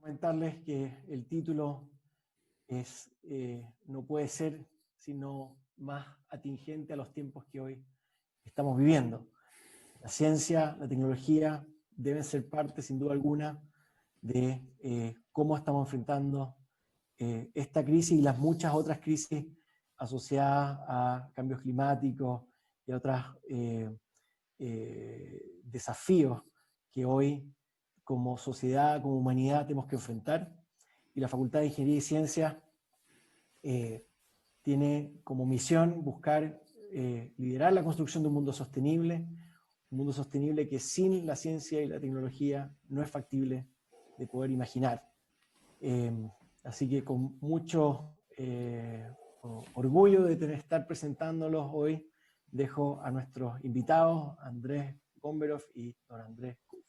comentarles que el título es, no puede ser sino más atingente a los tiempos que hoy estamos viviendo. La ciencia, la tecnología deben ser parte, sin duda alguna, de cómo estamos enfrentando esta crisis y las muchas otras crisis asociadas a cambios climáticos y a otros desafíos que hoy como sociedad, como humanidad tenemos que enfrentar. Y la Facultad de Ingeniería y Ciencias tiene como misión buscar liderar la construcción de un mundo sostenible que sin la ciencia y la tecnología no es factible de poder imaginar. Así que con mucho orgullo de estar presentándolos hoy, dejo a nuestros invitados, Andrés Gomberov y don Andrés Kuf.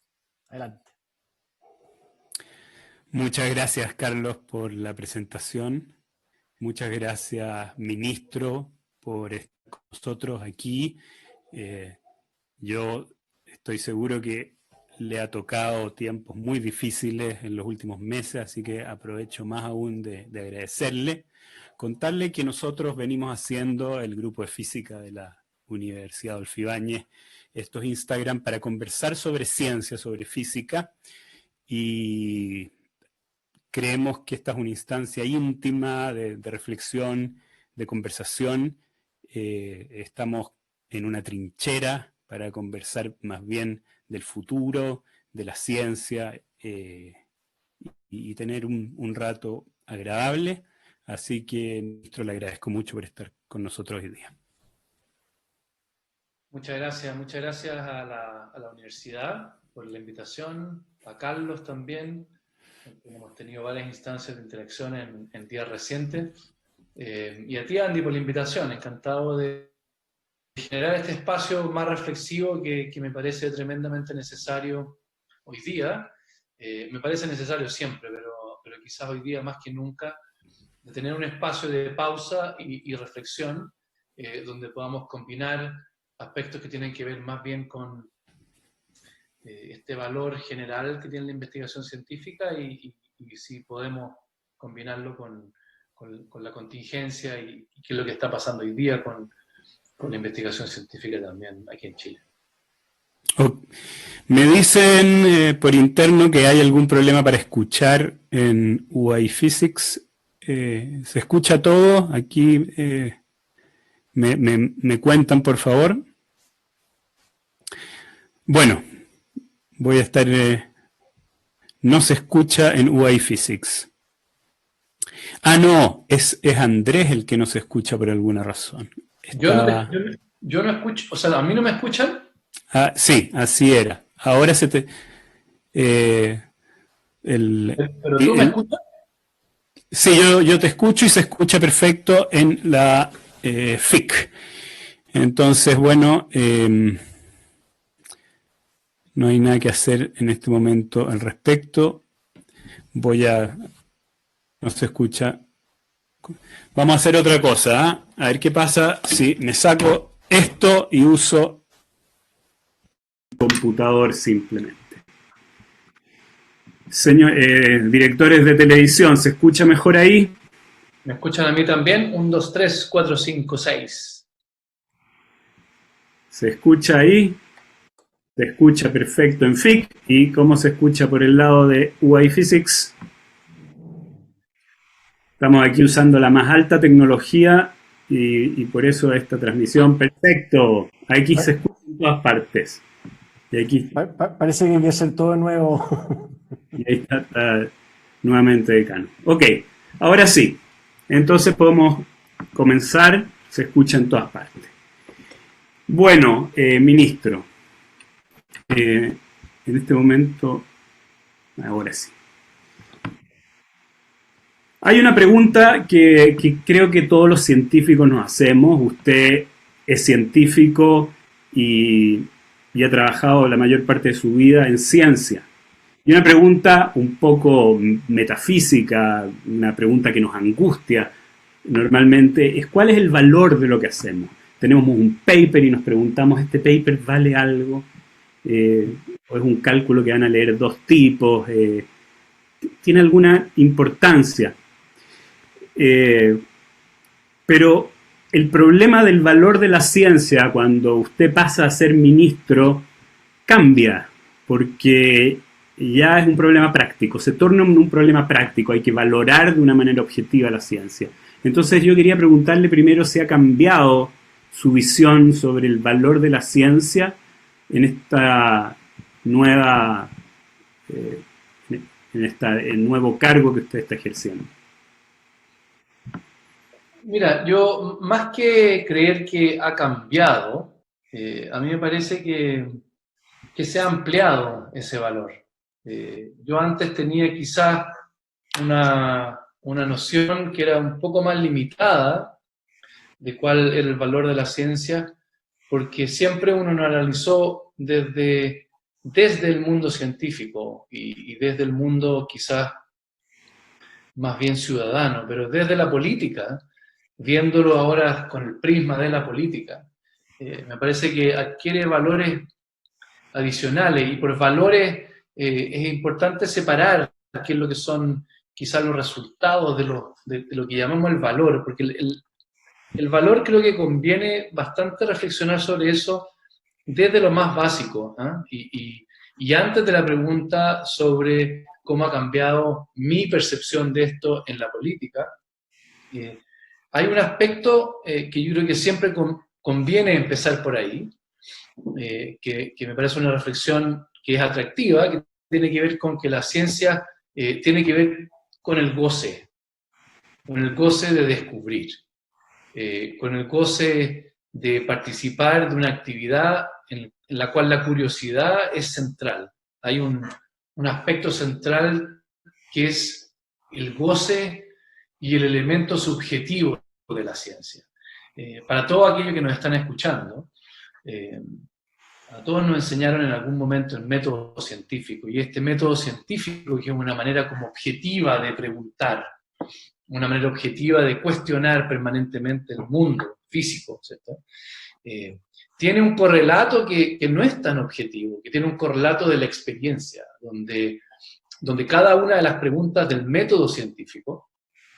Adelante. Muchas gracias, Carlos, por la presentación. Muchas gracias, ministro, por estar con nosotros aquí. Yo estoy seguro que le ha tocado tiempos muy difíciles en los últimos meses, así que aprovecho más aún de agradecerle. Contarle que nosotros venimos haciendo el grupo de física de la Universidad Adolfo Ibáñez, estos Instagram para conversar sobre ciencia, sobre física, y creemos que esta es una instancia íntima de reflexión, de conversación. Estamos en una trinchera para conversar más bien del futuro, de la ciencia, y tener un rato agradable. Así que, ministro, le agradezco mucho por estar con nosotros hoy día. Muchas gracias a la universidad por la invitación, a Carlos también. Hemos tenido varias instancias de interacción en días recientes. Y a ti, Andy, por la invitación. Encantado de generar este espacio más reflexivo que me parece tremendamente necesario hoy día. Me parece necesario siempre, pero quizás hoy día más que nunca, de tener un espacio de pausa y reflexión donde podamos combinar aspectos que tienen que ver más bien con este valor general que tiene la investigación científica y si podemos combinarlo con la contingencia y qué es lo que está pasando hoy día con la investigación científica también aquí en Chile. Me dicen por interno que hay algún problema para escuchar en UI Physics. ¿Se escucha todo? Aquí me cuentan, por favor. Bueno, voy a estar... no se escucha en UI Physics. Ah, no, es Andrés el que no se escucha por alguna razón. Yo no escucho, o sea, ¿a mí no me escuchan? Ah, sí, así era. Ahora se te... ¿Pero tú me escuchas? Sí, yo te escucho y se escucha perfecto en la FIC. Entonces, bueno, no hay nada que hacer en este momento al respecto. No se escucha. Vamos a hacer otra cosa, ¿eh? A ver qué pasa si me saco esto y uso el computador simplemente. Señor, directores de televisión, ¿se escucha mejor ahí? ¿Me escuchan a mí también? 1, 2, 3, 4, 5, 6. ¿Se escucha ahí? Se escucha perfecto en FIC. ¿Y cómo se escucha por el lado de UI Physics? Estamos aquí usando la más alta tecnología y por eso esta transmisión. Perfecto. Aquí se escucha en todas partes. Y aquí, parece que hay que hacer todo de nuevo. Y ahí está nuevamente Decano. Ok, ahora sí. Entonces podemos comenzar. Se escucha en todas partes. Bueno, ministro. En este momento, ahora sí. Hay una pregunta que creo que todos los científicos nos hacemos. Usted es científico y ha trabajado la mayor parte de su vida en ciencia. Y una pregunta un poco metafísica, una pregunta que nos angustia normalmente, es ¿cuál es el valor de lo que hacemos? Tenemos un paper y nos preguntamos, ¿este paper vale algo? ¿O es un cálculo que van a leer 2 tipos? tiene alguna importancia. Pero el problema del valor de la ciencia cuando usted pasa a ser ministro cambia, porque ya es un problema práctico, se torna un problema práctico, hay que valorar de una manera objetiva la ciencia. Entonces yo quería preguntarle primero si ha cambiado su visión sobre el valor de la ciencia en esta nueva, eh, el nuevo cargo que usted está ejerciendo. Mira, yo más que creer que ha cambiado, a mí me parece que se ha ampliado ese valor. Yo antes tenía quizás una noción que era un poco más limitada de cuál era el valor de la ciencia, porque siempre uno lo analizó desde el mundo científico y desde el mundo quizás más bien ciudadano, pero desde la política, viéndolo ahora con el prisma de la política, me parece que adquiere valores adicionales y por valores es importante separar qué es lo que son quizás los resultados de lo que llamamos el valor, porque el valor creo que conviene bastante reflexionar sobre eso desde lo más básico, ¿eh? Y antes de la pregunta sobre cómo ha cambiado mi percepción de esto en la política, hay un aspecto que yo creo que siempre conviene empezar por ahí, que me parece una reflexión que es atractiva, que tiene que ver con que la ciencia tiene que ver con el goce de descubrir, con el goce de participar de una actividad en la cual la curiosidad es central. Hay un aspecto central que es el goce y el elemento subjetivo de la ciencia. Para todos aquellos que nos están escuchando, a todos nos enseñaron en algún momento el método científico, y este método científico, que es una manera como objetiva de preguntar, una manera objetiva de cuestionar permanentemente el mundo físico, ¿cierto? Tiene un correlato que no es tan objetivo, que tiene un correlato de la experiencia, donde cada una de las preguntas del método científico,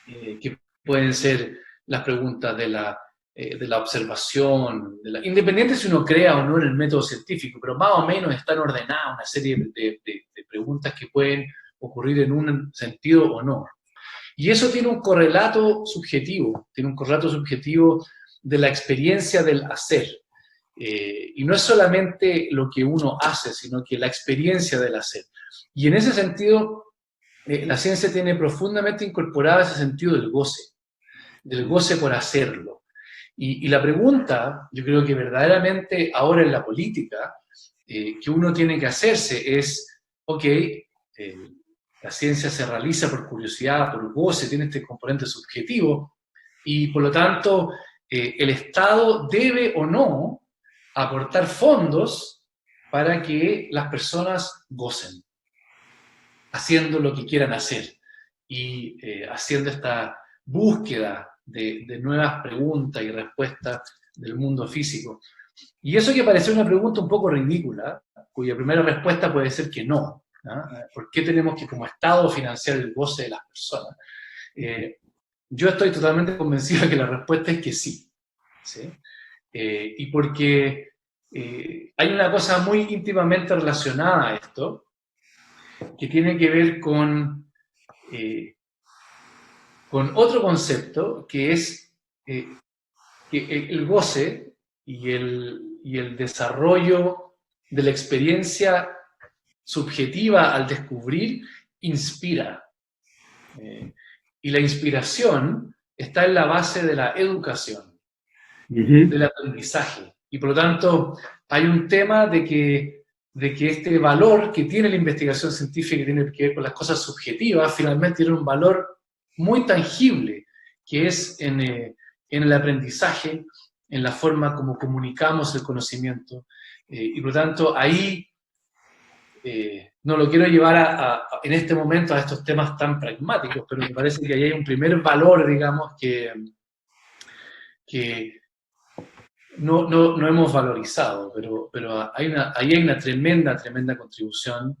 que pueden ser las preguntas de la observación, independiente si uno crea o no en el método científico, pero más o menos están ordenadas una serie de preguntas que pueden ocurrir en un sentido o no. Y eso tiene un correlato subjetivo de la experiencia del hacer. Y no es solamente lo que uno hace, sino que la experiencia del hacer. Y en ese sentido, la ciencia tiene profundamente incorporado ese sentido del goce por hacerlo. Y la pregunta, yo creo que verdaderamente ahora en la política, que uno tiene que hacerse es, ok, la ciencia se realiza por curiosidad, por goce, tiene este componente subjetivo, y por lo tanto el Estado debe o no aportar fondos para que las personas gocen, haciendo lo que quieran hacer y haciendo esta búsqueda de nuevas preguntas y respuestas del mundo físico. Y eso que parece una pregunta un poco ridícula, cuya primera respuesta puede ser que no. ¿Por qué tenemos que como Estado financiar el goce de las personas? Yo estoy totalmente convencido de que la respuesta es que sí. ¿Sí? Y porque hay una cosa muy íntimamente relacionada a esto, que tiene que ver con otro concepto, que es que el goce y el desarrollo de la experiencia subjetiva al descubrir inspira. Y la inspiración está en la base de la educación, del aprendizaje. Y por lo tanto, hay un tema de que este valor que tiene la investigación científica, que tiene que ver con las cosas subjetivas, finalmente tiene un valor muy tangible, que es en el aprendizaje, en la forma como comunicamos el conocimiento. Y por lo tanto, ahí no lo quiero llevar en este momento a estos temas tan pragmáticos, pero me parece que ahí hay un primer valor, digamos, que no hemos valorizado, pero ahí hay una tremenda contribución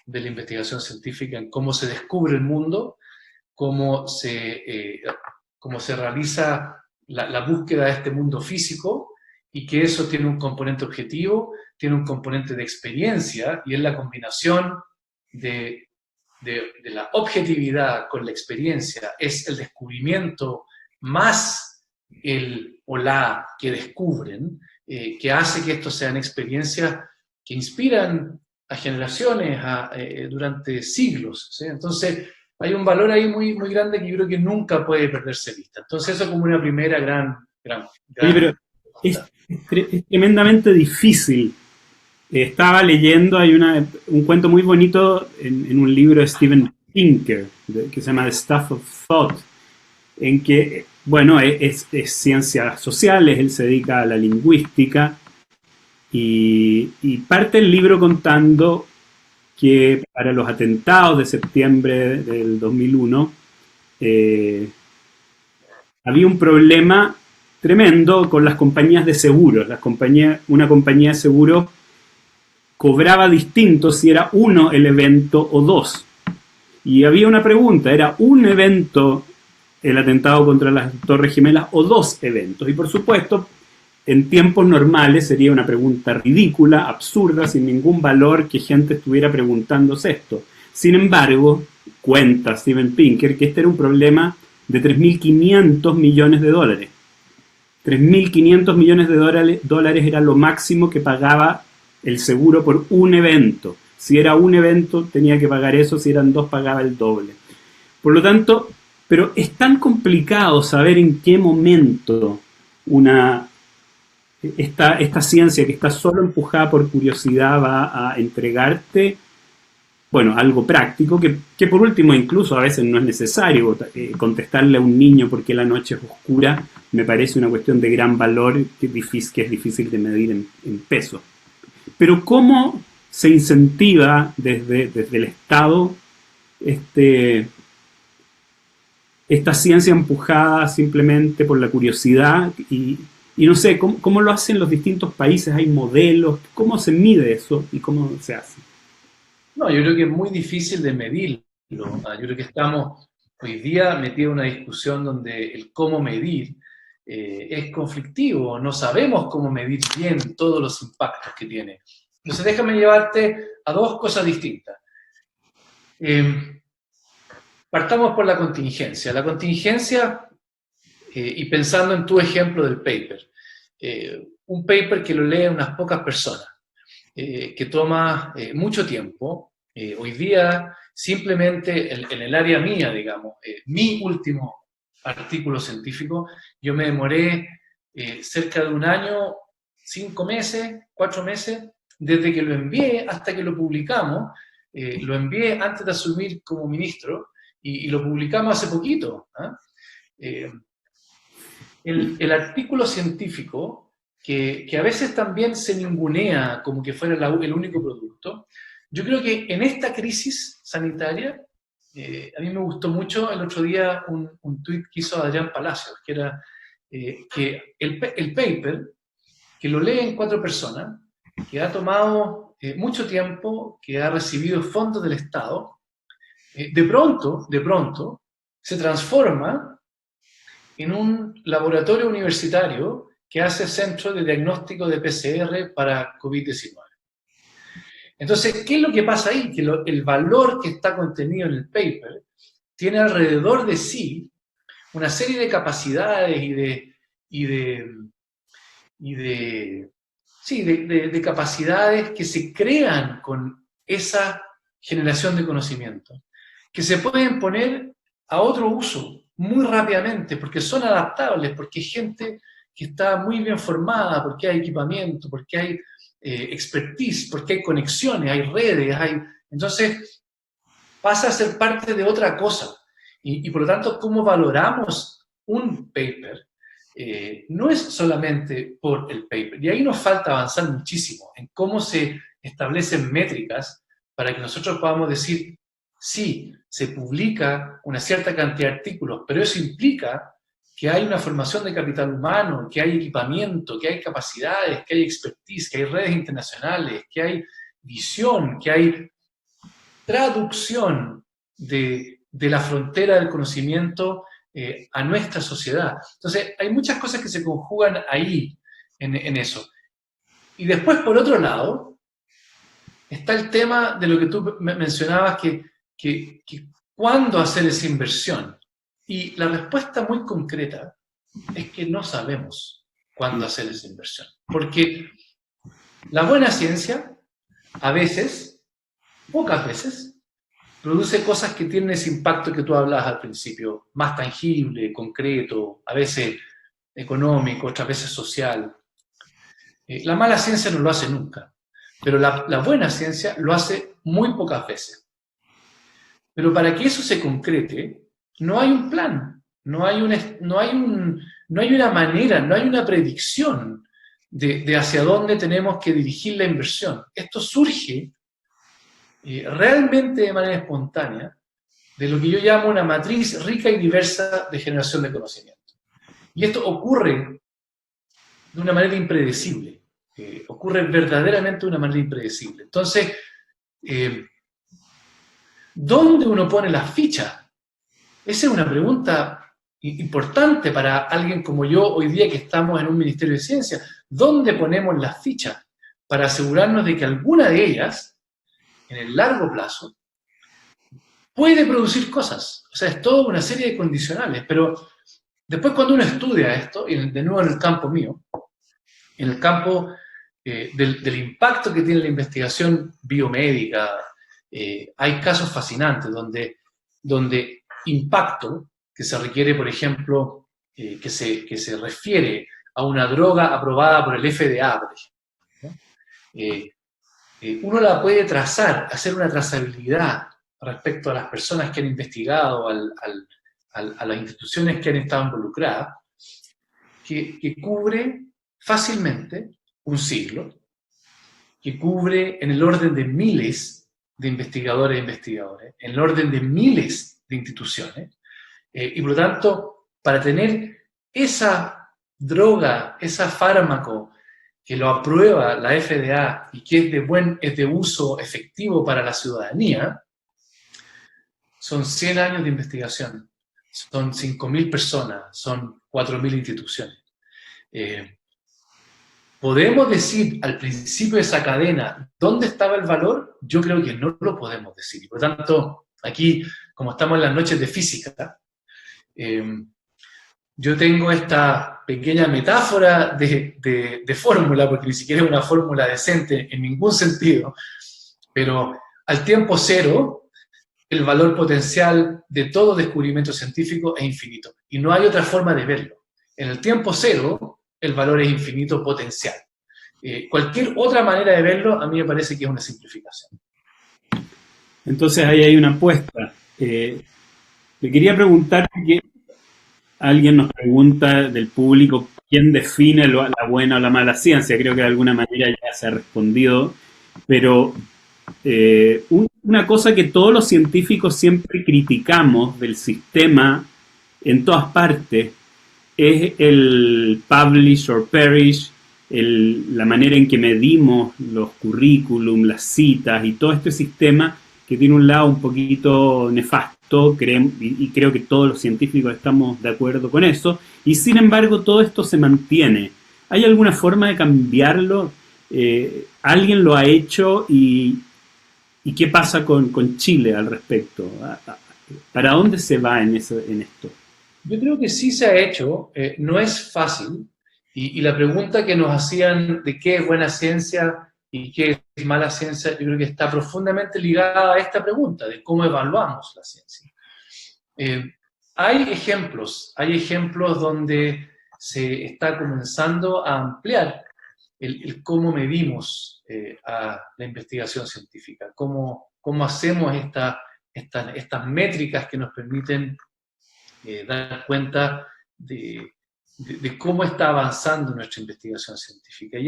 de la investigación científica en cómo se descubre el mundo, cómo se realiza la búsqueda de este mundo físico, y que eso tiene un componente objetivo, tiene un componente de experiencia, y es la combinación de la objetividad con la experiencia, es el descubrimiento más el o la que descubren, que hace que esto sean experiencias que inspiran a generaciones durante siglos, ¿sí? Entonces, hay un valor ahí muy, muy grande que yo creo que nunca puede perderse de vista. Entonces, eso como una primera gran... Oye, pero es tremendamente difícil. Estaba leyendo, hay un cuento muy bonito en un libro de Steven Pinker, que se llama The Stuff of Thought, en que, bueno, es ciencias sociales, él se dedica a la lingüística, y parte el libro contando que para los atentados de septiembre del 2001 había un problema tremendo con las compañías de seguros. Una compañía de seguros cobraba distinto si era uno el evento o dos. Y había una pregunta, ¿era un evento el atentado contra las Torres Gemelas o dos eventos? Y por supuesto, en tiempos normales sería una pregunta ridícula, absurda, sin ningún valor que gente estuviera preguntándose esto. Sin embargo, cuenta Steven Pinker que este era un problema de 3.500 millones de dólares. 3.500 millones de dólares era lo máximo que pagaba el seguro por un evento. Si era un evento tenía que pagar eso, si eran dos pagaba el doble. Por lo tanto, pero es tan complicado saber en qué momento esta ciencia que está solo empujada por curiosidad va a entregarte, bueno, algo práctico, que por último incluso a veces no es necesario contestarle a un niño por qué la noche es oscura, me parece una cuestión de gran valor que es difícil de medir en pesos. Pero ¿cómo se incentiva desde el Estado esta ciencia empujada simplemente por la curiosidad? Y no sé, ¿cómo lo hacen los distintos países? ¿Hay modelos? ¿Cómo se mide eso y cómo se hace? No, yo creo que es muy difícil de medirlo. Yo creo que estamos hoy día metidos en una discusión donde el cómo medir es conflictivo. No sabemos cómo medir bien todos los impactos que tiene. Entonces déjame llevarte a dos cosas distintas. Partamos por la contingencia. La contingencia, y pensando en tu ejemplo del paper, un paper que lo leen unas pocas personas, que toma mucho tiempo. Hoy día, simplemente en el área mía, digamos, mi último artículo científico, yo me demoré cerca de un año, 5 meses, 4 meses, desde que lo envié hasta que lo publicamos. Lo envié antes de asumir como ministro y lo publicamos hace poquito. El artículo científico, que a veces también se ningunea como que fuera el único producto, yo creo que en esta crisis sanitaria, a mí me gustó mucho el otro día un tuit que hizo Adrián Palacios, que era que el paper, que lo leen 4 personas, que ha tomado mucho tiempo, que ha recibido fondos del Estado, de pronto se transforma en un laboratorio universitario que hace centro de diagnóstico de PCR para COVID-19. Entonces, ¿qué es lo que pasa ahí? Que el valor que está contenido en el paper tiene alrededor de sí una serie de capacidades de capacidades que se crean con esa generación de conocimiento, que se pueden poner a otro uso muy rápidamente, porque son adaptables, porque hay gente que está muy bien formada, porque hay equipamiento, porque hay expertise, porque hay conexiones, hay redes, entonces pasa a ser parte de otra cosa. Y por lo tanto, ¿cómo valoramos un paper? No es solamente por el paper. Y ahí nos falta avanzar muchísimo en cómo se establecen métricas para que nosotros podamos decir, sí, se publica una cierta cantidad de artículos, pero eso implica que hay una formación de capital humano, que hay equipamiento, que hay capacidades, que hay expertise, que hay redes internacionales, que hay visión, que hay traducción de la frontera del conocimiento a nuestra sociedad. Entonces, hay muchas cosas que se conjugan ahí, en eso. Y después, por otro lado, está el tema de lo que tú mencionabas, que ¿cuándo hacer esa inversión? Y la respuesta muy concreta es que no sabemos cuándo hacer esa inversión. Porque la buena ciencia, a veces, pocas veces, produce cosas que tienen ese impacto que tú hablabas al principio, más tangible, concreto, a veces económico, otras veces social. La mala ciencia no lo hace nunca, pero la buena ciencia lo hace muy pocas veces. Pero para que eso se concrete, no hay un plan, no hay una manera, no hay una predicción de hacia dónde tenemos que dirigir la inversión. Esto surge realmente de manera espontánea de lo que yo llamo una matriz rica y diversa de generación de conocimiento. Y esto ocurre de una manera impredecible, ocurre verdaderamente de una manera impredecible. Entonces, ¿dónde uno pone las fichas? Esa es una pregunta importante para alguien como yo hoy día que estamos en un Ministerio de Ciencia. ¿Dónde ponemos las fichas para asegurarnos de que alguna de ellas, en el largo plazo, puede producir cosas? O sea, es toda una serie de condicionales, pero después cuando uno estudia esto, y de nuevo en el campo mío, en el campo del impacto que tiene la investigación biomédica, hay casos fascinantes donde impacto que se requiere, por ejemplo, que se refiere a una droga aprobada por el FDA, por ejemplo, ¿no? Uno la puede trazar, hacer una trazabilidad respecto a las personas que han investigado, a las instituciones que han estado involucradas, que cubre fácilmente un siglo, que cubre en el orden de miles de investigadores e investigadores, en el orden de miles de instituciones, y por lo tanto, para tener esa droga, ese fármaco que lo aprueba la FDA y que es de uso efectivo para la ciudadanía, son 100 años de investigación, son 5.000 personas, son 4.000 instituciones. ¿Podemos decir al principio de esa cadena dónde estaba el valor? Yo creo que no lo podemos decir. Y por lo tanto, aquí, como estamos en las noches de física, yo tengo esta pequeña metáfora de fórmula, porque ni siquiera es una fórmula decente en ningún sentido, pero al tiempo cero, el valor potencial de todo descubrimiento científico es infinito. Y no hay otra forma de verlo. En el tiempo cero, el valor es infinito potencial. Cualquier otra manera de verlo, a mí me parece que es una simplificación. Entonces ahí hay una apuesta. Le quería preguntar, que alguien nos pregunta del público, ¿quién define la buena o la mala ciencia? Creo que de alguna manera ya se ha respondido, pero una cosa que todos los científicos siempre criticamos del sistema en todas partes es el publish or perish, la manera en que medimos los currículum, las citas y todo este sistema que tiene un lado un poquito nefasto, y creo que todos los científicos estamos de acuerdo con eso, y sin embargo todo esto se mantiene. ¿Hay alguna forma de cambiarlo? ¿Alguien lo ha hecho? ¿Y qué pasa con Chile al respecto? ¿Para dónde se va en esto? Yo creo que sí se ha hecho, no es fácil, y la pregunta que nos hacían de qué es buena ciencia y qué es mala ciencia, yo creo que está profundamente ligada a esta pregunta, de cómo evaluamos la ciencia. Hay ejemplos donde se está comenzando a ampliar el cómo medimos a la investigación científica, cómo hacemos estas métricas que nos permiten dar cuenta de cómo está avanzando nuestra investigación científica.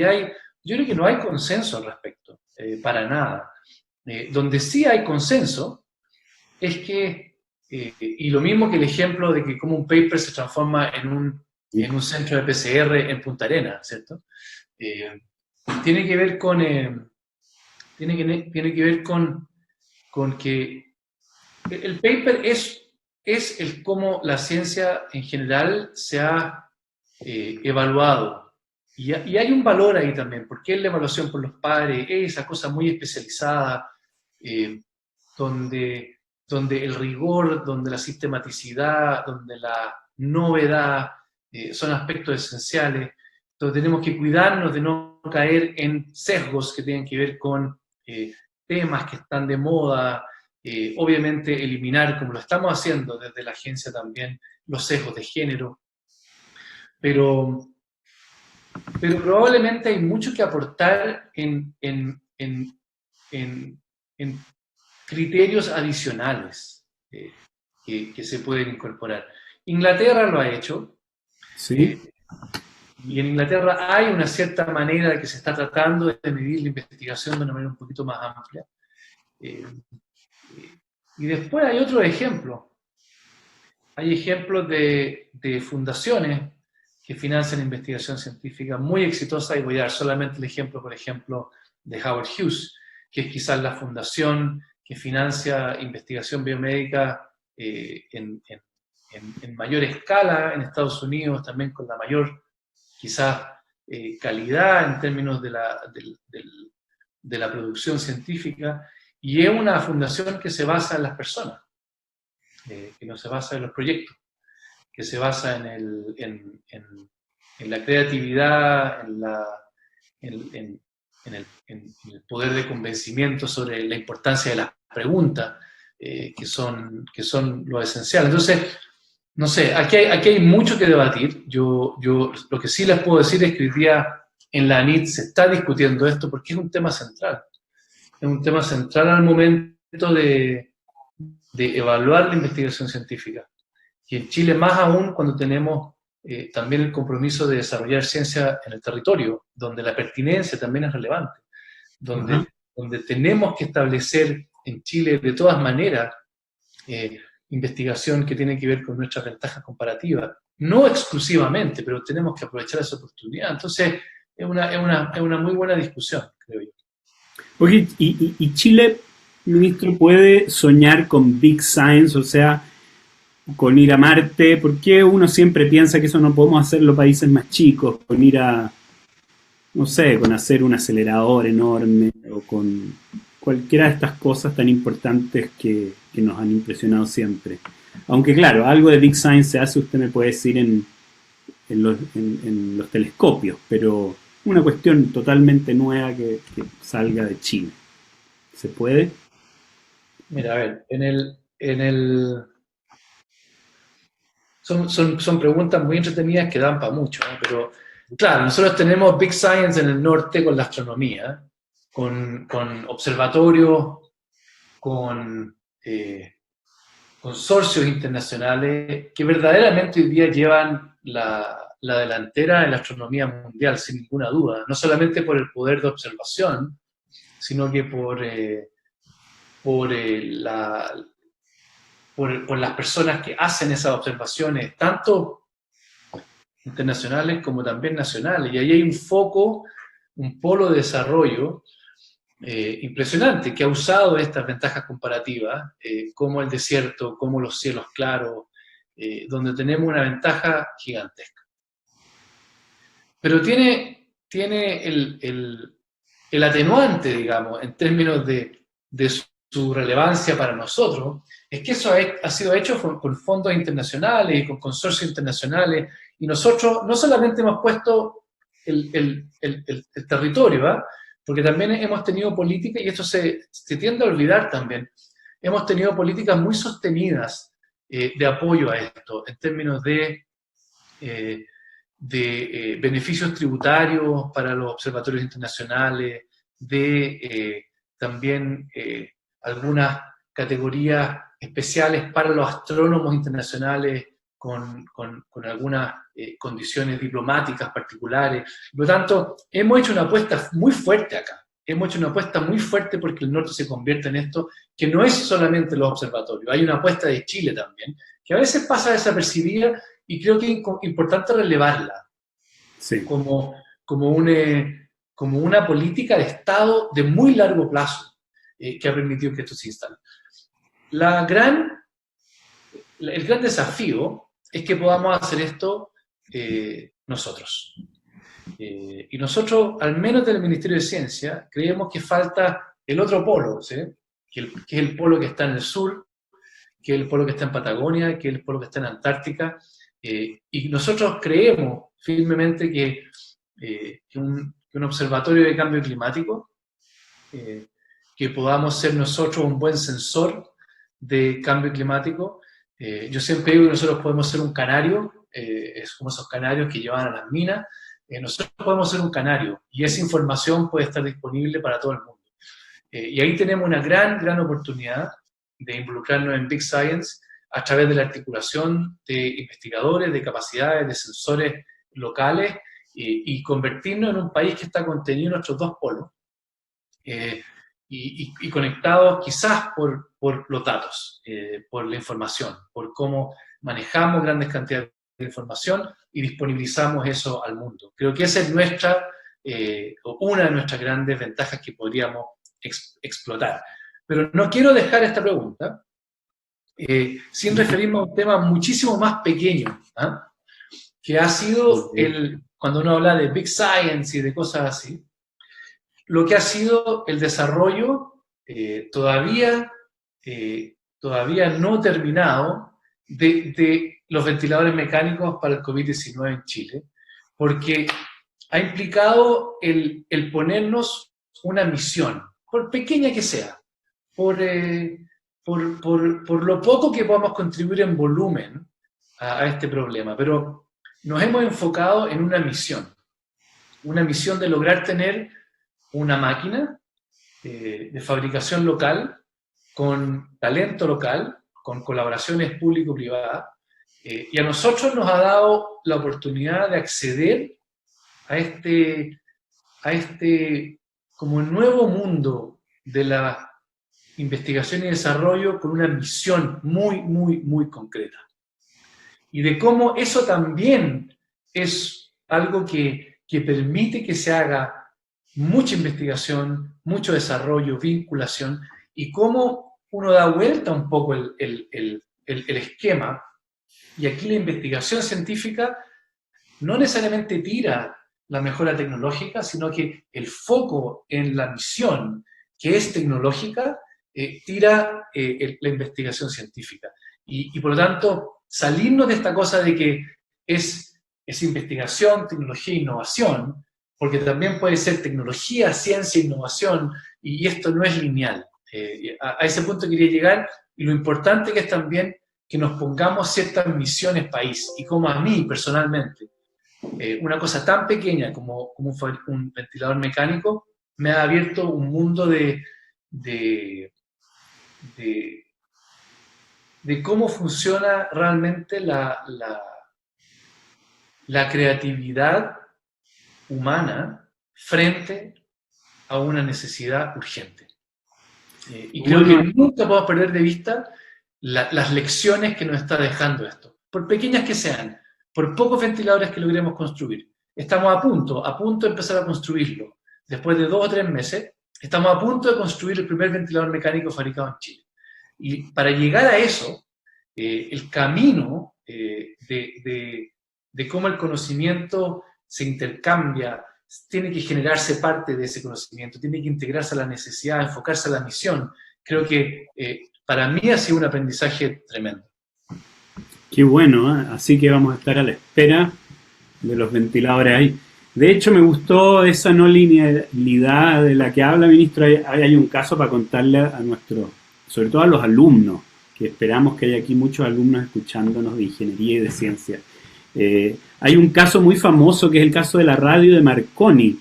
Yo creo que no hay consenso al respecto, para nada. Donde sí hay consenso es que, y lo mismo que el ejemplo de que cómo un paper se transforma en un centro de PCR en Punta Arenas, ¿cierto? Tiene que ver con con que el paper es el cómo la ciencia en general se ha evaluado. Y hay un valor ahí también, porque es la evaluación por los pares, es esa cosa muy especializada, donde, donde el rigor, donde la sistematicidad, donde la novedad son aspectos esenciales, donde tenemos que cuidarnos de no caer en sesgos que tienen que ver con temas que están de moda, obviamente eliminar, como lo estamos haciendo desde la agencia también, los sesgos de género, pero probablemente hay mucho que aportar en criterios adicionales que se pueden incorporar. Inglaterra lo ha hecho, Sí. y en Inglaterra hay una cierta manera de que se está tratando de medir la investigación de una manera un poquito más amplia. Y después hay otros ejemplos. Hay ejemplos de fundaciones que financian investigación científica muy exitosa, y voy a dar solamente el ejemplo, por ejemplo, de Howard Hughes, que es quizás la fundación que financia investigación biomédica en mayor escala en Estados Unidos, también con la mayor, quizás, calidad en términos de la producción científica, y es una fundación que se basa en las personas, que no se basa en los proyectos, que se basa en la creatividad, en el poder de convencimiento sobre la importancia de las preguntas, que son lo esencial. Entonces, no sé, aquí hay mucho que debatir. Yo lo que sí les puedo decir es que hoy día en la ANIT se está discutiendo esto porque es un tema central. Es un tema central al momento de evaluar la investigación científica. Y en Chile más aún cuando tenemos también el compromiso de desarrollar ciencia en el territorio, donde la pertinencia también es relevante, donde tenemos que establecer en Chile de todas maneras investigación que tiene que ver con nuestras ventajas comparativas. No exclusivamente, pero tenemos que aprovechar esa oportunidad. Entonces, es una muy buena discusión, creo yo. Oye, y Chile, ministro, puede soñar con Big Science, o sea, con ir a Marte? ¿Por qué uno siempre piensa que eso no podemos hacer en los países más chicos? Con ir a, no sé, con hacer un acelerador enorme o con cualquiera de estas cosas tan importantes que nos han impresionado siempre. Aunque claro, algo de Big Science se hace, usted me puede decir, en los telescopios, pero una cuestión totalmente nueva que salga de Chile. ¿Se puede? Mira, a ver, son preguntas muy entretenidas que dan para mucho, ¿no? Pero claro, nosotros tenemos Big Science en el norte con la astronomía, con observatorios, con consorcios internacionales que verdaderamente hoy día llevan la delantera en la astronomía mundial, sin ninguna duda. No solamente por el poder de observación, sino que por las personas que hacen esas observaciones, tanto internacionales como también nacionales. Y ahí hay un foco, un polo de desarrollo impresionante, que ha usado estas ventajas comparativas, como el desierto, como los cielos claros, donde tenemos una ventaja gigantesca. Pero tiene el atenuante, digamos, en términos de su relevancia para nosotros, es que eso ha sido hecho con fondos internacionales y con consorcios internacionales, y nosotros no solamente hemos puesto el territorio, ¿eh? Porque también hemos tenido políticas, y esto se tiende a olvidar también, hemos tenido políticas muy sostenidas de apoyo a esto, en términos de beneficios tributarios para los observatorios internacionales, de también algunas categorías especiales para los astrónomos internacionales con algunas condiciones diplomáticas particulares. Por lo tanto, hemos hecho una apuesta muy fuerte acá. Hemos hecho una apuesta muy fuerte porque el norte se convierta en esto, que no es solamente los observatorios. Hay una apuesta de Chile también, que a veces pasa desapercibida y creo que es importante relevarla. Sí. Como una política de Estado de muy largo plazo, que ha permitido que esto se instale. El gran desafío es que podamos hacer esto nosotros. Y nosotros, al menos del Ministerio de Ciencia, creemos que falta el otro polo, ¿sí? que es el polo que está en el sur, que es el polo que está en Patagonia, que es el polo que está en Antártica, y nosotros creemos firmemente que un observatorio de cambio climático, que podamos ser nosotros un buen sensor de cambio climático. Yo siempre digo que nosotros podemos ser un canario, es como esos canarios que llevan a las minas. Nosotros podemos ser un canario y esa información puede estar disponible para todo el mundo. Y ahí tenemos una gran oportunidad de involucrarnos en Big Science a través de la articulación de investigadores, de capacidades, de sensores locales, y convertirnos en un país que está contenido en nuestros dos polos y conectados quizás por los datos, por la información, por cómo manejamos grandes cantidades de información y disponibilizamos eso al mundo. Creo que esa es una de nuestras grandes ventajas que podríamos explotar. Pero no quiero dejar esta pregunta sin referirme a un tema muchísimo más pequeño, que ha sido, cuando uno habla de Big Science y de cosas así, lo que ha sido el desarrollo todavía no terminado de los ventiladores mecánicos para el COVID-19 en Chile, porque ha implicado el ponernos una misión, por pequeña que sea, por lo poco que podamos contribuir en volumen a este problema, pero nos hemos enfocado en una misión de lograr tener una máquina de fabricación local, con talento local, con colaboraciones público-privadas, y a nosotros nos ha dado la oportunidad de acceder a este como nuevo mundo de la investigación y desarrollo con una misión muy concreta. Y de cómo eso también es algo que permite que se haga mucha investigación, mucho desarrollo, vinculación, y cómo uno da vuelta un poco el esquema. Y aquí la investigación científica no necesariamente tira la mejora tecnológica, sino que el foco en la misión, que es tecnológica, tira la investigación científica. Y por lo tanto, salirnos de esta cosa de que es investigación, tecnología e innovación, porque también puede ser tecnología, ciencia, innovación, y esto no es lineal. A ese punto quería llegar, y lo importante que es también que nos pongamos ciertas misiones país, y como a mí personalmente, una cosa tan pequeña como un ventilador mecánico me ha abierto un mundo de cómo funciona realmente la creatividad humana frente a una necesidad urgente. Y creo que nunca podemos perder de vista las lecciones que nos está dejando esto, por pequeñas que sean, por pocos ventiladores que logremos construir. Estamos a punto de empezar a construirlo. Después de 2 o 3 meses, estamos a punto de construir el primer ventilador mecánico fabricado en Chile. Y para llegar a eso, el camino de cómo el conocimiento se intercambia, tiene que generarse parte de ese conocimiento, tiene que integrarse a la necesidad, enfocarse a la misión. Creo que para mí ha sido un aprendizaje tremendo. Qué bueno, ¿eh? Así que vamos a estar a la espera de los ventiladores ahí. De hecho, me gustó esa no linealidad de la que habla, ministro. Hay un caso para contarle a sobre todo a los alumnos, que esperamos que haya aquí muchos alumnos escuchándonos de ingeniería y de ciencia. Hay un caso muy famoso que es el caso de la radio de Marconi.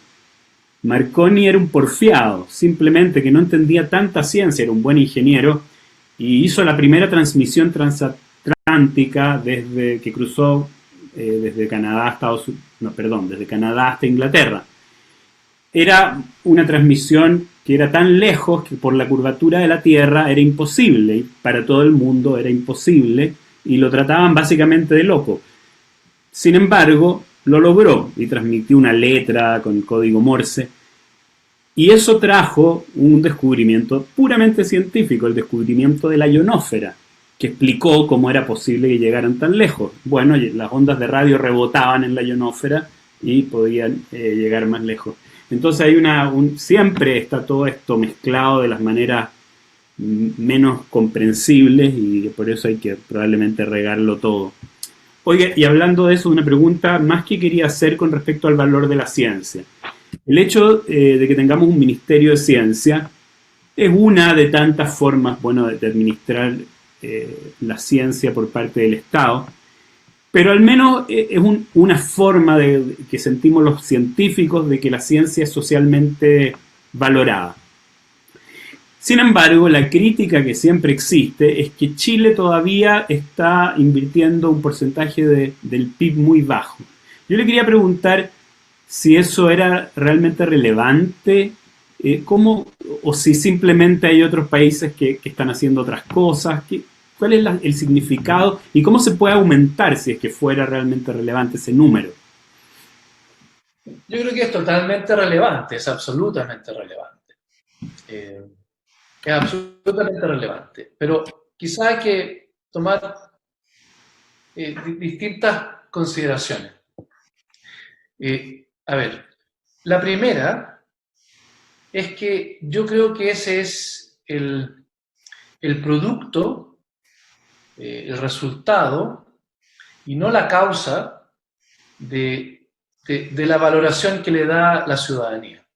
Marconi era un porfiado, simplemente que no entendía tanta ciencia, era un buen ingeniero, y hizo la primera transmisión transatlántica desde que cruzó desde Canadá desde Canadá hasta Inglaterra. Era una transmisión que era tan lejos que por la curvatura de la Tierra era imposible, y para todo el mundo era imposible, y lo trataban básicamente de loco. Sin embargo, lo logró y transmitió una letra con código Morse. Y eso trajo un descubrimiento puramente científico, el descubrimiento de la ionósfera, que explicó cómo era posible que llegaran tan lejos. Bueno, las ondas de radio rebotaban en la ionósfera y podían llegar más lejos. Entonces hay siempre está todo esto mezclado de las maneras menos comprensibles y por eso hay que probablemente regarlo todo. Oye, y hablando de eso, una pregunta más que quería hacer con respecto al valor de la ciencia. El hecho de que tengamos un Ministerio de Ciencia es una de tantas formas, bueno, de administrar la ciencia por parte del Estado, pero al menos es una forma de que sentimos los científicos de que la ciencia es socialmente valorada. Sin embargo, la crítica que siempre existe es que Chile todavía está invirtiendo un porcentaje del PIB muy bajo. Yo le quería preguntar si eso era realmente relevante, o si simplemente hay otros países que están haciendo otras cosas. ¿Cuál es el significado y cómo se puede aumentar si es que fuera realmente relevante ese número? Yo creo que es totalmente relevante, es absolutamente relevante. Es absolutamente relevante, pero quizá hay que tomar distintas consideraciones. A ver, la primera es que yo creo que ese es el producto, el resultado, y no la causa de la valoración que le da la ciudadanía.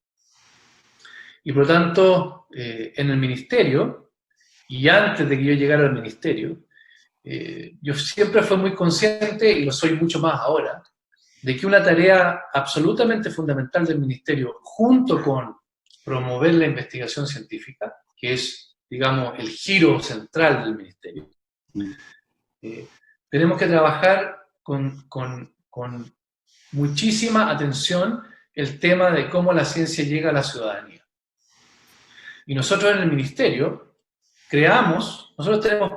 Y por lo tanto, en el ministerio, y antes de que yo llegara al ministerio, yo siempre fui muy consciente, y lo soy mucho más ahora, de que una tarea absolutamente fundamental del ministerio, junto con promover la investigación científica, que es, digamos, el giro central del ministerio, tenemos que trabajar con muchísima atención el tema de cómo la ciencia llega a la ciudadanía. Y nosotros en el ministerio nosotros tenemos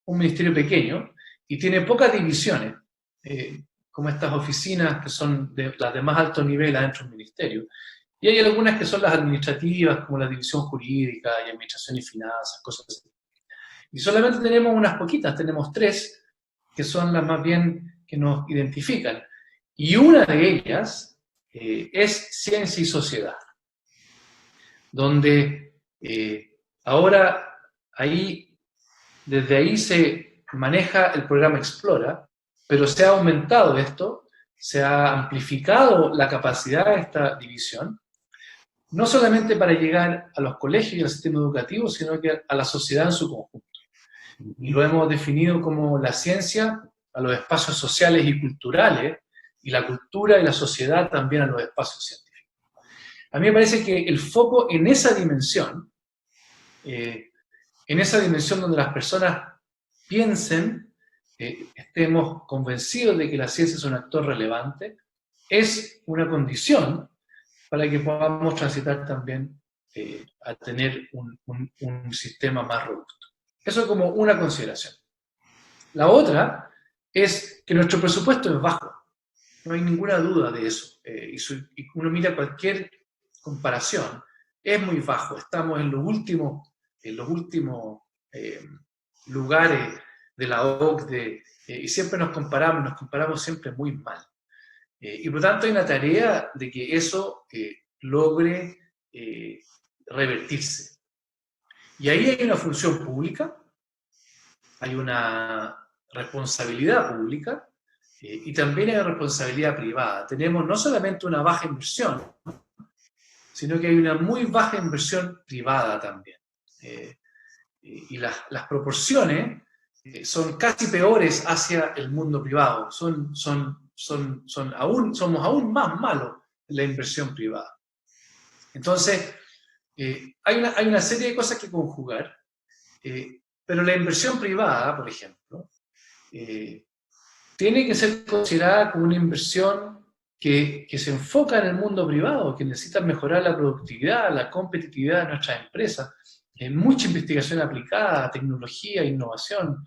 un ministerio pequeño y tiene pocas divisiones, como estas oficinas que son las de más alto nivel adentro del ministerio. Y hay algunas que son las administrativas, como la división jurídica y administración y finanzas, cosas así. Y solamente tenemos unas poquitas, tenemos 3, que son las más bien que nos identifican. Y una de ellas es ciencia y sociedad, donde ahora desde ahí se maneja el programa Explora, pero se ha aumentado esto, se ha amplificado la capacidad de esta división, no solamente para llegar a los colegios y al sistema educativo, sino que a la sociedad en su conjunto. Y lo hemos definido como la ciencia a los espacios sociales y culturales, y la cultura y la sociedad también a los espacios científicos. A mí me parece que el foco en esa dimensión donde las personas piensen, estemos convencidos de que la ciencia es un actor relevante, es una condición para que podamos transitar también a tener un sistema más robusto. Eso es como una consideración. La otra es que nuestro presupuesto es bajo. No hay ninguna duda de eso. Y uno mira cualquier comparación, es muy bajo. Estamos en los últimos lugares de la OCDE, y siempre nos comparamos siempre muy mal. Y por lo tanto hay una tarea de que eso logre revertirse. Y ahí hay una función pública, hay una responsabilidad pública, y también hay una responsabilidad privada. Tenemos no solamente una baja inversión, sino que hay una muy baja inversión privada también. Y las proporciones son casi peores hacia el mundo privado. Somos aún más malos en la inversión privada. Entonces, hay una serie de cosas que conjugar, pero la inversión privada, por ejemplo, tiene que ser considerada como una inversión que se enfoca en el mundo privado, que necesita mejorar la productividad, la competitividad de nuestras empresas, mucha investigación aplicada, tecnología, innovación,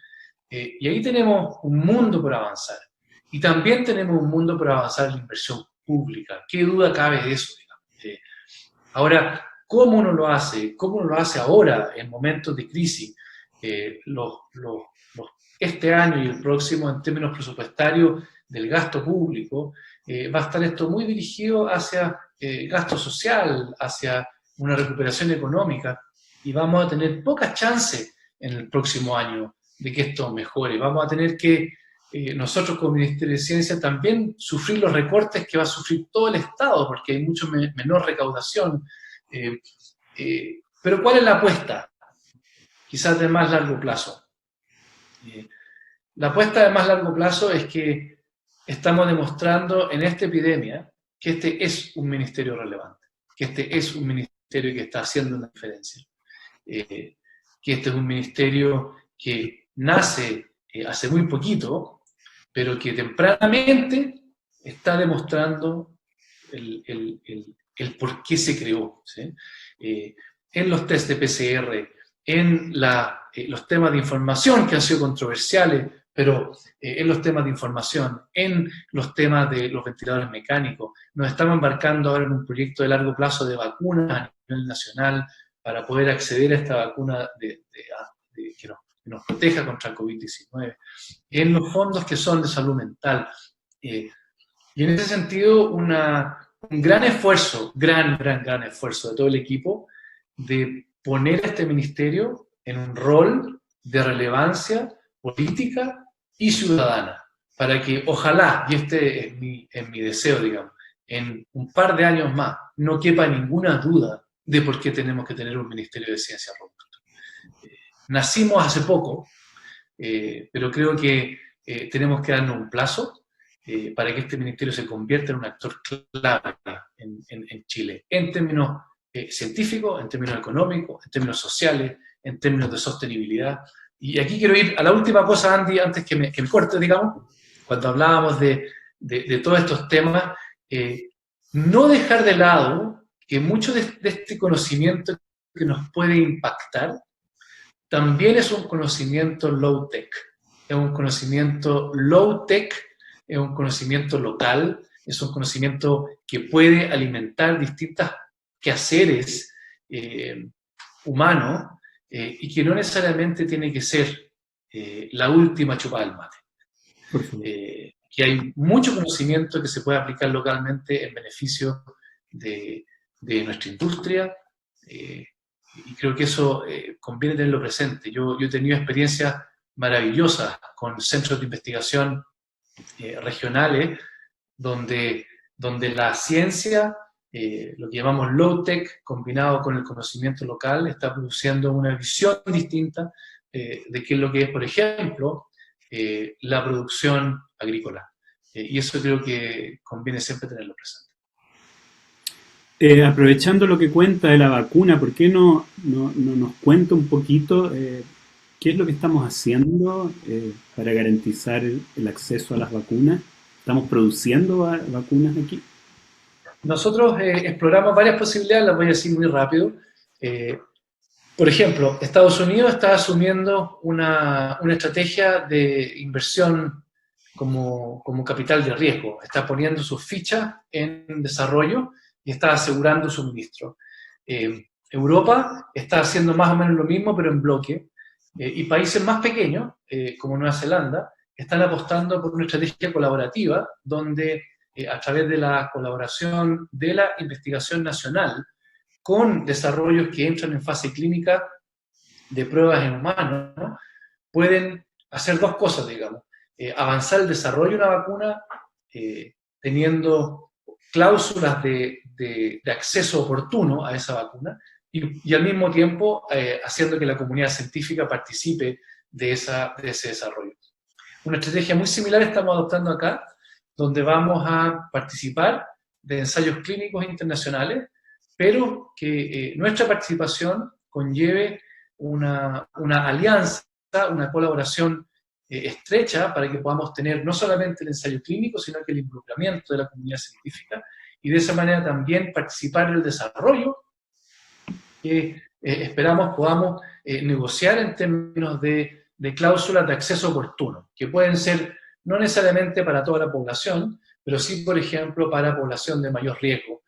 y ahí tenemos un mundo por avanzar. Y también tenemos un mundo por avanzar en la inversión pública. ¿Qué duda cabe de eso? Ahora, cómo uno lo hace ahora en momentos de crisis, este año y el próximo en términos presupuestarios del gasto público, va a estar esto muy dirigido hacia gasto social, hacia una recuperación económica, y vamos a tener pocas chances en el próximo año de que esto mejore. Vamos a tener que nosotros como Ministerio de Ciencia también sufrir los recortes que va a sufrir todo el Estado, porque hay mucho menor recaudación. Pero ¿cuál es la apuesta? Quizás de más largo plazo. La apuesta de más largo plazo es que estamos demostrando en esta epidemia que este es un ministerio relevante, que este es un ministerio que está haciendo una diferencia, que este es un ministerio que nace hace muy poquito, pero que tempranamente está demostrando el por qué se creó, ¿sí? En los test de PCR, en los temas de información que han sido controversiales, pero en los temas de información, en los temas de los ventiladores mecánicos. Nos estamos embarcando ahora en un proyecto de largo plazo de vacunas a nivel nacional para poder acceder a esta vacuna que nos proteja contra el COVID-19, en los fondos que son de salud mental. Y en ese sentido, un gran esfuerzo, gran esfuerzo de todo el equipo de poner a este ministerio en un rol de relevancia política y ciudadana, para que ojalá, y este es mi deseo, digamos, en un par de años más, no quepa ninguna duda de por qué tenemos que tener un Ministerio de Ciencia robusto. Nacimos hace poco, pero creo que tenemos que darnos un plazo para que este ministerio se convierta en un actor clave en Chile, en términos científicos, en términos económicos, en términos sociales, en términos de sostenibilidad. Y aquí quiero ir a la última cosa, Andy, antes que me corte, digamos, cuando hablábamos de todos estos temas, no dejar de lado que mucho de este conocimiento que nos puede impactar también es un conocimiento low-tech, es un conocimiento low-tech, es un conocimiento local, es un conocimiento que puede alimentar distintos quehaceres humanos, y que no necesariamente tiene que ser la última chupada del mate. Que hay mucho conocimiento que se puede aplicar localmente en beneficio de nuestra industria, y creo que eso conviene tenerlo presente. Yo he tenido experiencias maravillosas con centros de investigación regionales donde la ciencia, lo que llamamos low-tech, combinado con el conocimiento local, está produciendo una visión distinta de qué es lo que es, por ejemplo, la producción agrícola. Y eso creo que conviene siempre tenerlo presente. Aprovechando lo que cuenta de la vacuna, ¿por qué no nos cuenta un poquito qué es lo que estamos haciendo para garantizar el acceso a las vacunas? ¿Estamos produciendo vacunas aquí? Nosotros exploramos varias posibilidades, las voy a decir muy rápido. Por ejemplo, Estados Unidos está asumiendo una estrategia de inversión como capital de riesgo. Está poniendo sus fichas en desarrollo y está asegurando suministro. Europa está haciendo más o menos lo mismo, pero en bloque. Y países más pequeños, como Nueva Zelanda, están apostando por una estrategia colaborativa donde a través de la colaboración de la investigación nacional con desarrollos que entran en fase clínica de pruebas en humanos, ¿no?, pueden hacer dos cosas, digamos. Avanzar el desarrollo de una vacuna teniendo cláusulas de acceso oportuno a esa vacuna y al mismo tiempo haciendo que la comunidad científica participe de ese desarrollo. Una estrategia muy similar estamos adoptando acá, donde vamos a participar de ensayos clínicos internacionales, pero que nuestra participación conlleve una alianza, una colaboración estrecha para que podamos tener no solamente el ensayo clínico, sino que el involucramiento de la comunidad científica y de esa manera también participar en el desarrollo que esperamos podamos negociar en términos de cláusulas de acceso oportuno, que pueden ser no necesariamente para toda la población, pero sí, por ejemplo, para población de mayor riesgo,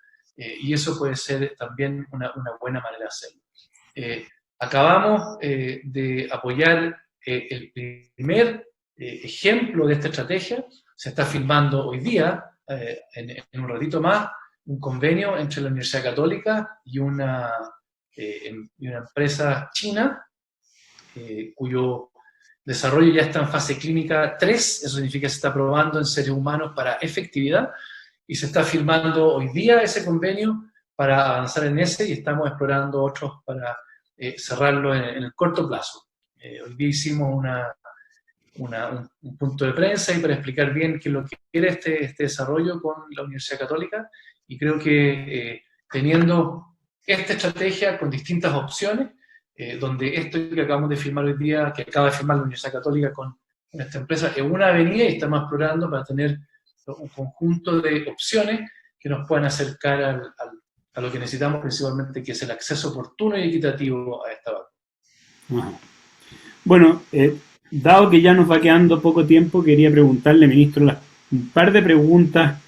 y eso puede ser también una buena manera de hacerlo. Acabamos de apoyar el primer ejemplo de esta estrategia. Se está filmando hoy día, en un ratito más, un convenio entre la Universidad Católica y una empresa china, cuyo desarrollo ya está en fase clínica 3, eso significa que se está probando en seres humanos para efectividad, y se está filmando hoy día ese convenio para avanzar en ese, y estamos explorando otros para cerrarlo en el corto plazo. Hoy día hicimos un punto de prensa y para explicar bien qué es lo que quiere este desarrollo con la Universidad Católica, y creo que teniendo esta estrategia con distintas opciones, donde esto que acabamos de firmar hoy día, que acaba de firmar la Universidad Católica con esta empresa, es una avenida y estamos explorando para tener un conjunto de opciones que nos puedan acercar a lo que necesitamos principalmente, que es el acceso oportuno y equitativo a esta vacuna. Ajá. Bueno, dado que ya nos va quedando poco tiempo, quería preguntarle, ministro, un par de preguntas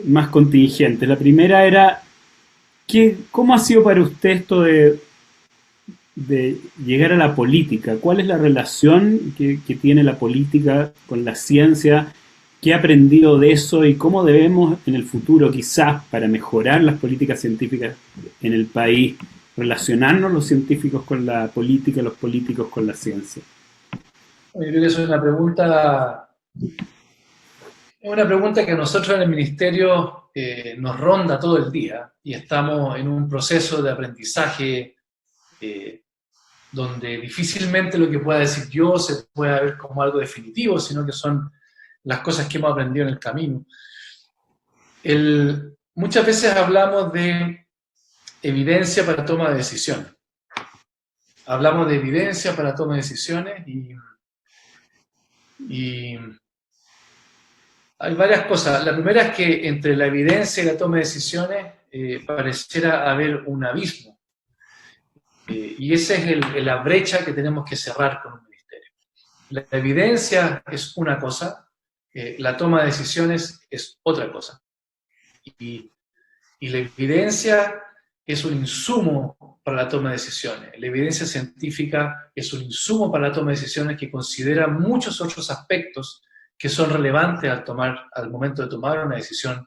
más contingentes. La primera era, ¿cómo ha sido para usted esto de llegar a la política? ¿Cuál es la relación que tiene la política con la ciencia? ¿Qué ha aprendido de eso y cómo debemos en el futuro, quizás, para mejorar las políticas científicas en el país, relacionarnos los científicos con la política, los políticos con la ciencia? Yo creo que eso es una pregunta que a nosotros en el Ministerio nos ronda todo el día, y estamos en un proceso de aprendizaje donde difícilmente lo que pueda decir yo se pueda ver como algo definitivo, sino que son las cosas que hemos aprendido en el camino. Muchas veces hablamos de evidencia para toma de decisiones. Hablamos de evidencia para toma de decisiones y hay varias cosas. La primera es que entre la evidencia y la toma de decisiones pareciera haber un abismo. Y esa es la brecha que tenemos que cerrar con un ministerio. La evidencia es una cosa, la toma de decisiones es otra cosa. Y la evidencia es un insumo para la toma de decisiones. La evidencia científica es un insumo para la toma de decisiones que considera muchos otros aspectos que son relevantes al momento de tomar una decisión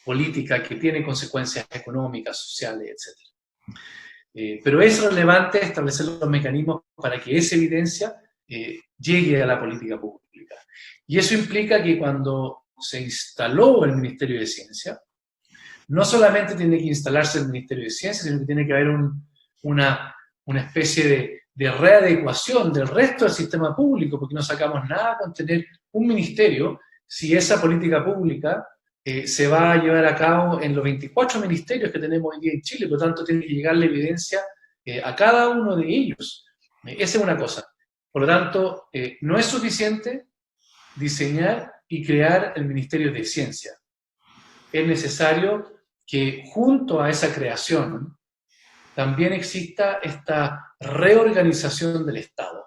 política que tiene consecuencias económicas, sociales, etc. Pero es relevante establecer los mecanismos para que esa evidencia llegue a la política pública. Y eso implica que cuando se instaló el Ministerio de Ciencia, no solamente tiene que instalarse el Ministerio de Ciencia, sino que tiene que haber una especie de readecuación del resto del sistema público, porque no sacamos nada con tener un ministerio si esa política pública se va a llevar a cabo en los 24 ministerios que tenemos hoy día en Chile. Por lo tanto, tiene que llegar la evidencia a cada uno de ellos. Esa es una cosa. Por lo tanto, no es suficiente diseñar y crear el Ministerio de Ciencia. Es necesario que junto a esa creación también exista esta reorganización del Estado.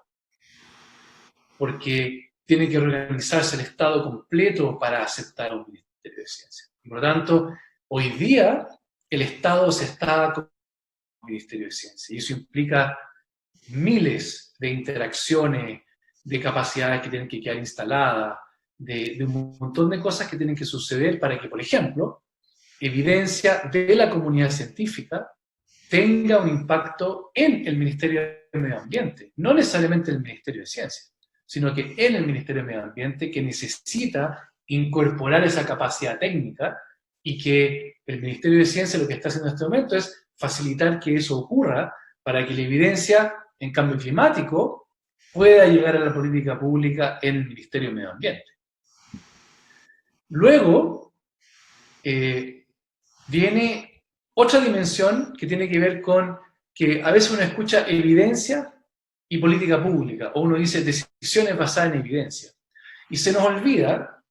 Porque tiene que reorganizarse el Estado completo para aceptar un Ministerio de Ciencia. Por lo tanto, hoy día el Estado se está con el Ministerio de Ciencia, y eso implica miles de interacciones, de capacidades que tienen que quedar instaladas, de un montón de cosas que tienen que suceder para que, por ejemplo, evidencia de la comunidad científica tenga un impacto en el Ministerio de Medio Ambiente, no necesariamente en el Ministerio de Ciencia, sino que en el Ministerio de Medio Ambiente, que necesita incorporar esa capacidad técnica, y que el Ministerio de Ciencia lo que está haciendo en este momento es facilitar que eso ocurra para que la evidencia en cambio climático pueda llegar a la política pública en el Ministerio de Medio Ambiente. Luego, viene otra dimensión que tiene que ver con que a veces uno escucha evidencia y política pública, o uno dice decisiones basadas en evidencia. Y se nos olvida,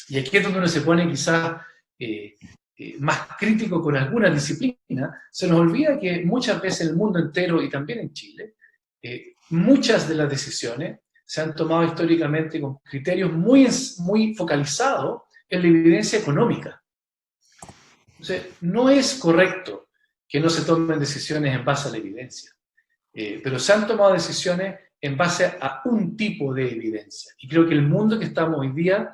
y aquí es donde uno se pone quizás más crítico con alguna disciplina, se nos olvida que muchas veces en el mundo entero y también en Chile, muchas de las decisiones se han tomado históricamente con criterios muy focalizados en la evidencia económica. Entonces, no es correcto que no se tomen decisiones en base a la evidencia, pero se han tomado decisiones en base a un tipo de evidencia. Y creo que el mundo en que estamos hoy día,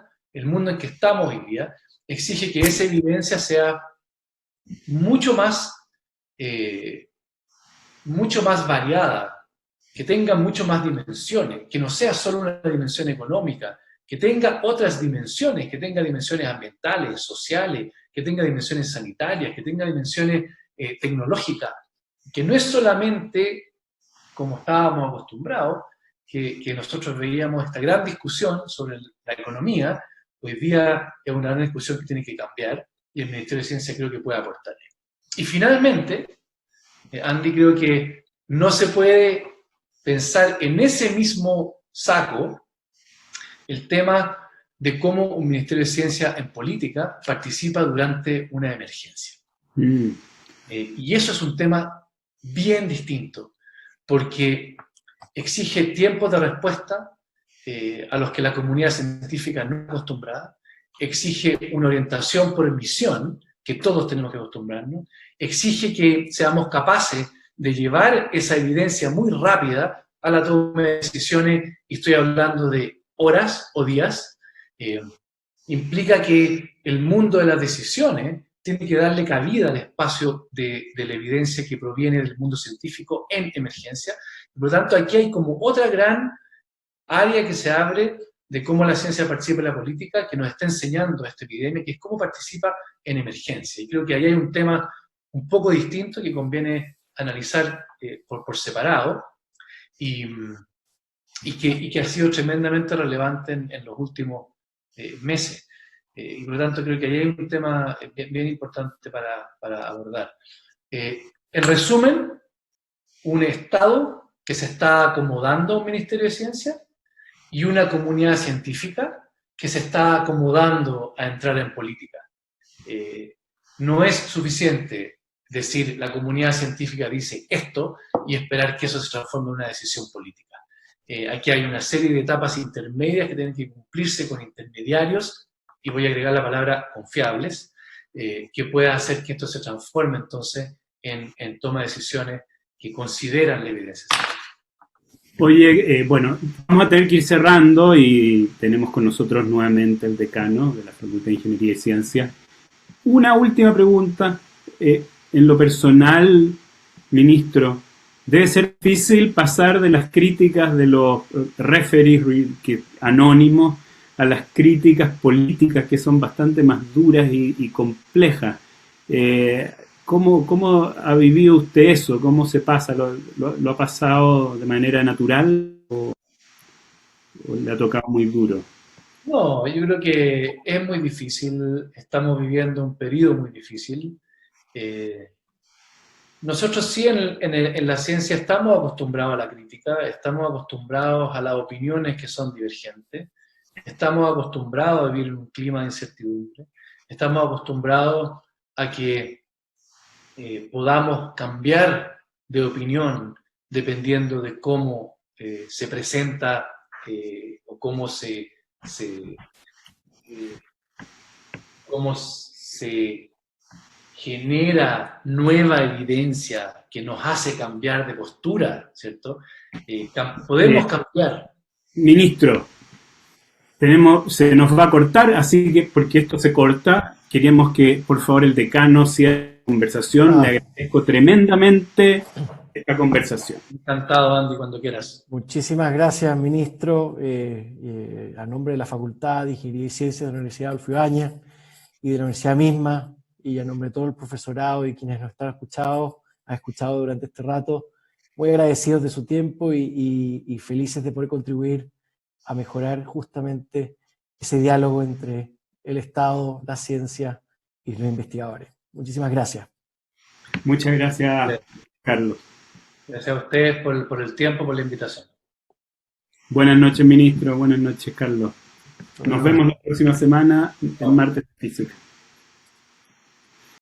exige que esa evidencia sea mucho más variada, que tenga mucho más dimensiones, que no sea solo una dimensión económica, que tenga otras dimensiones, que tenga dimensiones ambientales, sociales, que tenga dimensiones sanitarias, que tenga dimensiones tecnológicas, que no es solamente como estábamos acostumbrados, que nosotros veíamos esta gran discusión sobre la economía. Hoy día es una gran discusión que tiene que cambiar y el Ministerio de Ciencia creo que puede aportar. Y finalmente, Andy, creo que no se puede pensar en ese mismo saco el tema de cómo un Ministerio de Ciencia en política participa durante una emergencia. Y eso es un tema bien distinto, porque exige tiempos de respuesta a los que la comunidad científica no está acostumbrada, exige una orientación por misión, que todos tenemos que acostumbrarnos, exige que seamos capaces de llevar esa evidencia muy rápida a la toma de decisiones, y estoy hablando de horas o días. Implica que el mundo de las decisiones tiene que darle cabida al espacio de la evidencia que proviene del mundo científico en emergencia. Por lo tanto, aquí hay como otra gran área que se abre de cómo la ciencia participa en la política, que nos está enseñando esta epidemia, que es cómo participa en emergencia. Y creo que ahí hay un tema un poco distinto que conviene analizar por separado, y que ha sido tremendamente relevante en los últimos meses. Y por lo tanto creo que ahí hay un tema bien importante para abordar. En resumen, un Estado que se está acomodando a un Ministerio de Ciencia y una comunidad científica que se está acomodando a entrar en política. No es suficiente decir la comunidad científica dice esto y esperar que eso se transforme en una decisión política. Aquí hay una serie de etapas intermedias que tienen que cumplirse con intermediarios, y voy a agregar la palabra confiables, que pueda hacer que esto se transforme entonces en toma de decisiones que consideran la evidencia científica. Oye, bueno, vamos a tener que ir cerrando y tenemos con nosotros nuevamente el decano de la Facultad de Ingeniería y Ciencias. Una última pregunta. En lo personal, ministro, debe ser difícil pasar de las críticas de los referees anónimos a las críticas políticas, que son bastante más duras y complejas. ¿Cómo ha vivido usted eso? ¿Cómo se pasa? ¿Lo ha pasado de manera natural o le ha tocado muy duro? No, yo creo que es muy difícil. Estamos viviendo un periodo muy difícil. Nosotros sí en la ciencia estamos acostumbrados a la crítica, estamos acostumbrados a las opiniones que son divergentes, estamos acostumbrados a vivir en un clima de incertidumbre, estamos acostumbrados a que podamos cambiar de opinión dependiendo de cómo se presenta o cómo se genera nueva evidencia que nos hace cambiar de postura, ¿cierto? Podemos cambiar. Ministro, se nos va a cortar, así que porque esto se corta, queríamos que por favor el decano cierre la conversación. Le agradezco tremendamente esta conversación. Encantado, Andy, cuando quieras. Muchísimas gracias, ministro, a nombre de la Facultad de Ingeniería y Ciencias de la Universidad Adolfo Ibáñez y de la universidad misma, y a nombre de todo el profesorado y quienes nos han escuchado durante este rato, muy agradecidos de su tiempo y felices de poder contribuir a mejorar justamente ese diálogo entre el Estado, la ciencia y los investigadores. Muchísimas gracias. Muchas gracias, Carlos. Gracias a ustedes por el tiempo, por la invitación. Buenas noches, ministro. Buenas noches, Carlos. Nos vemos la próxima semana, el martes de física.